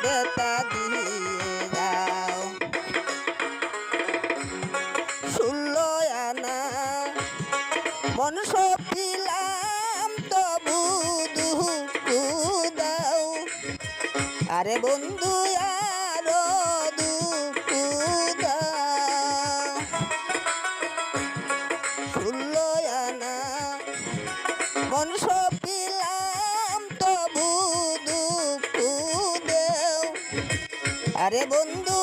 বেতা দিয়ে যাও 16 আনা মন সপিলাম তবু দুঃখ দাও আরে বন্ধু আরো দুঃখ দাও 16 আনা মন সপিলাম তবু দুঃখ দেও আরে বন্ধু